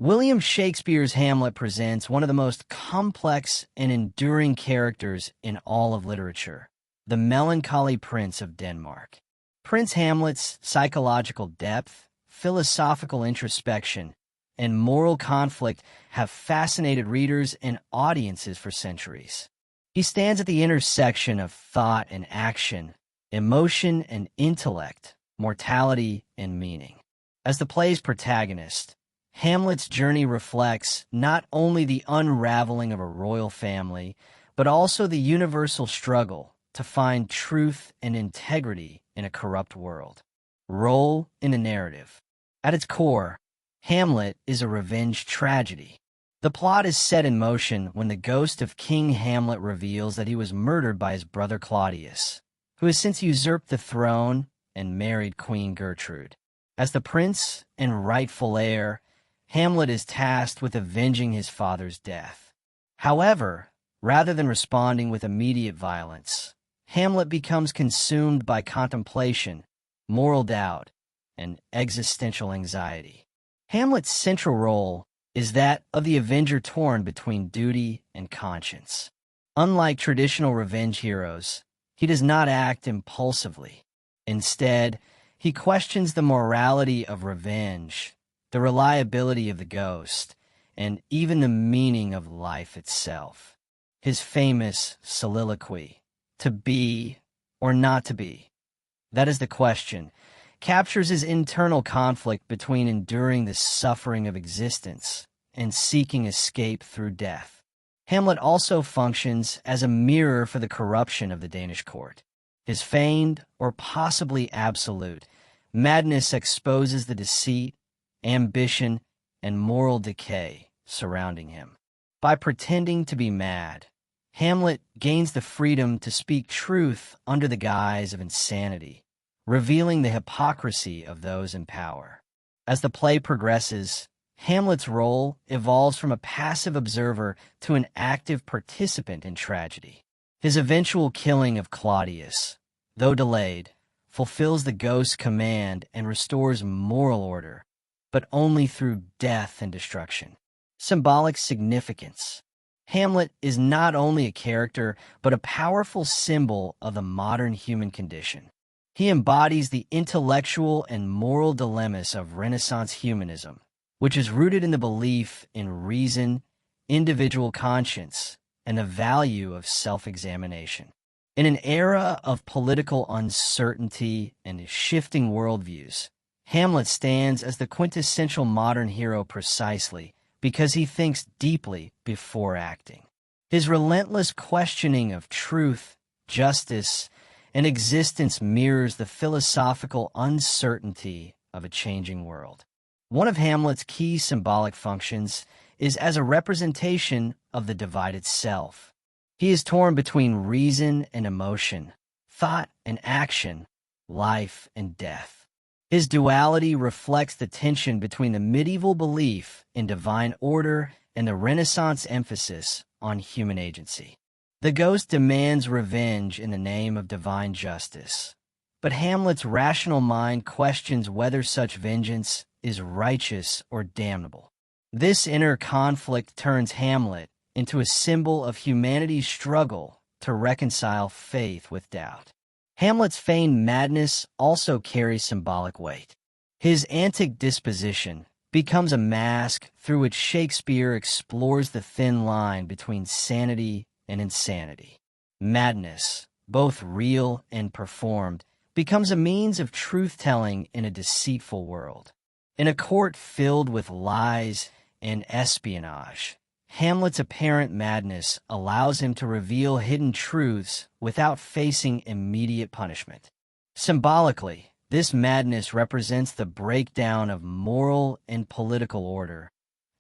William Shakespeare's Hamlet presents one of the most complex and enduring characters in all of literature, the melancholy Prince of Denmark. Prince Hamlet's psychological depth, philosophical introspection, and moral conflict have fascinated readers and audiences for centuries. He stands at the intersection of thought and action, emotion and intellect, mortality and meaning. As the play's protagonist, Hamlet's journey reflects not only the unraveling of a royal family, but also the universal struggle to find truth and integrity in a corrupt world. Role in a narrative. At its core, Hamlet is a revenge tragedy. The plot is set in motion when the ghost of King Hamlet reveals that he was murdered by his brother Claudius, who has since usurped the throne and married Queen Gertrude. As the prince and rightful heir, Hamlet is tasked with avenging his father's death. However, rather than responding with immediate violence, Hamlet becomes consumed by contemplation, moral doubt, and existential anxiety. Hamlet's central role is that of the avenger torn between duty and conscience. Unlike traditional revenge heroes, he does not act impulsively. Instead, he questions the morality of revenge, the reliability of the ghost, and even the meaning of life itself. His famous soliloquy, "To be or not to be? That is the question," captures his internal conflict between enduring the suffering of existence and seeking escape through death. Hamlet also functions as a mirror for the corruption of the Danish court. His feigned, or possibly absolute, madness exposes the deceit, ambition, and moral decay surrounding him. By pretending to be mad, Hamlet gains the freedom to speak truth under the guise of insanity, revealing the hypocrisy of those in power. As the play progresses, Hamlet's role evolves from a passive observer to an active participant in tragedy. His eventual killing of Claudius, though delayed, fulfills the ghost's command and restores moral order, but only through death and destruction. Symbolic significance. Hamlet is not only a character, but a powerful symbol of the modern human condition. He embodies the intellectual and moral dilemmas of Renaissance humanism, which is rooted in the belief in reason, individual conscience, and the value of self-examination. In an era of political uncertainty and shifting worldviews, Hamlet stands as the quintessential modern hero precisely because he thinks deeply before acting. His relentless questioning of truth, justice, and existence mirrors the philosophical uncertainty of a changing world. One of Hamlet's key symbolic functions is as a representation of the divided self. He is torn between reason and emotion, thought and action, life and death. His duality reflects the tension between the medieval belief in divine order and the Renaissance emphasis on human agency. The ghost demands revenge in the name of divine justice, but Hamlet's rational mind questions whether such vengeance is righteous or damnable. This inner conflict turns Hamlet into a symbol of humanity's struggle to reconcile faith with doubt. Hamlet's feigned madness also carries symbolic weight. His antic disposition becomes a mask through which Shakespeare explores the thin line between sanity and insanity. Madness, both real and performed, becomes a means of truth-telling in a deceitful world. In a court filled with lies and espionage, Hamlet's apparent madness allows him to reveal hidden truths without facing immediate punishment. Symbolically, this madness represents the breakdown of moral and political order,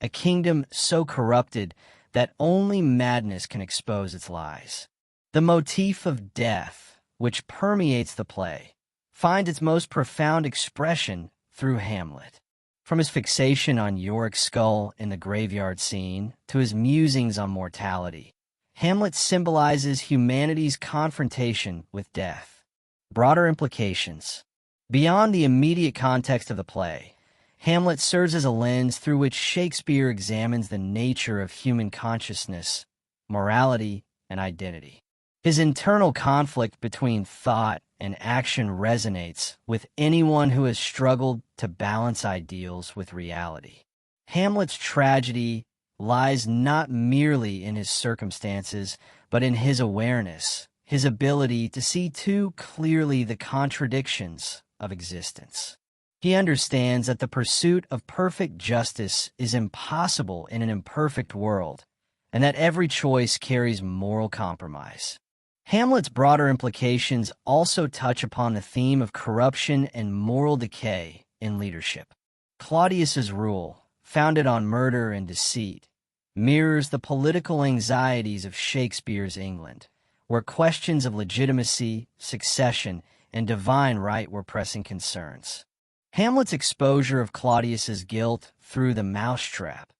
a kingdom so corrupted that only madness can expose its lies. The motif of death, which permeates the play, finds its most profound expression through Hamlet. From his fixation on Yorick's skull in the graveyard scene to his musings on mortality, Hamlet symbolizes humanity's confrontation with death. Broader implications. Beyond the immediate context of the play, Hamlet serves as a lens through which Shakespeare examines the nature of human consciousness, morality, and identity. His internal conflict between thought and action resonates with anyone who has struggled to balance ideals with reality. Hamlet's tragedy lies not merely in his circumstances, but in his awareness, his ability to see too clearly the contradictions of existence. He understands that the pursuit of perfect justice is impossible in an imperfect world, and that every choice carries moral compromise. Hamlet's broader implications also touch upon the theme of corruption and moral decay in leadership. Claudius's rule, founded on murder and deceit, mirrors the political anxieties of Shakespeare's England, where questions of legitimacy, succession, and divine right were pressing concerns. Hamlet's exposure of Claudius's guilt through the mousetrap,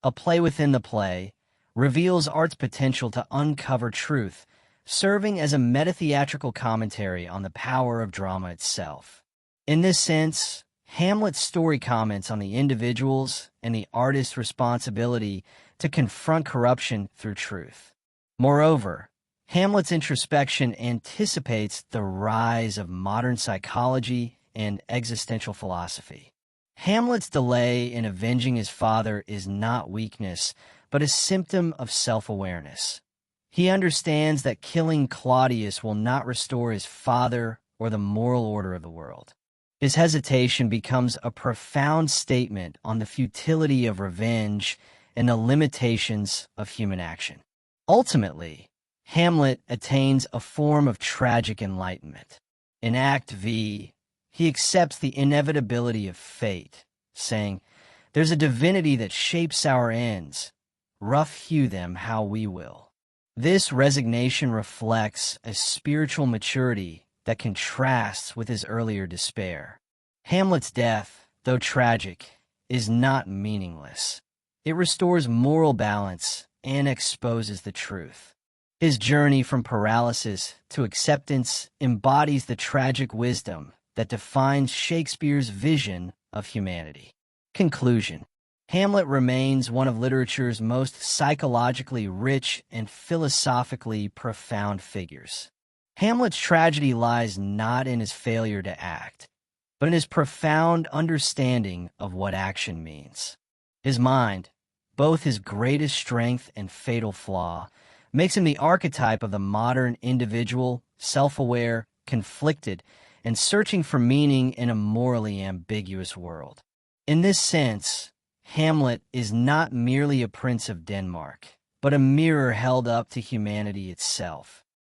a play within the play, reveals art's potential to uncover truth, serving as a meta-theatrical commentary on the power of drama itself. In this sense, Hamlet's story comments on the individual's and the artist's responsibility to confront corruption through truth. Moreover, Hamlet's introspection anticipates the rise of modern psychology and existential philosophy. Hamlet's delay in avenging his father is not weakness, but a symptom of self-awareness. He understands that killing Claudius will not restore his father or the moral order of the world. His hesitation becomes a profound statement on the futility of revenge and the limitations of human action. Ultimately, Hamlet attains a form of tragic enlightenment. In Act V, he accepts the inevitability of fate, saying, "There's a divinity that shapes our ends. Rough hew them how we will." This resignation reflects a spiritual maturity that contrasts with his earlier despair. Hamlet's death, though tragic, is not meaningless. It restores moral balance and exposes the truth. His journey from paralysis to acceptance embodies the tragic wisdom that defines Shakespeare's vision of humanity. Conclusion: Hamlet remains one of literature's most psychologically rich and philosophically profound figures. Hamlet's tragedy lies not in his failure to act, but in his profound understanding of what action means. His mind, both his greatest strength and fatal flaw, makes him the archetype of the modern individual, self-aware, conflicted, and searching for meaning in a morally ambiguous world. In this sense, Hamlet is not merely a prince of Denmark, but a mirror held up to humanity itself.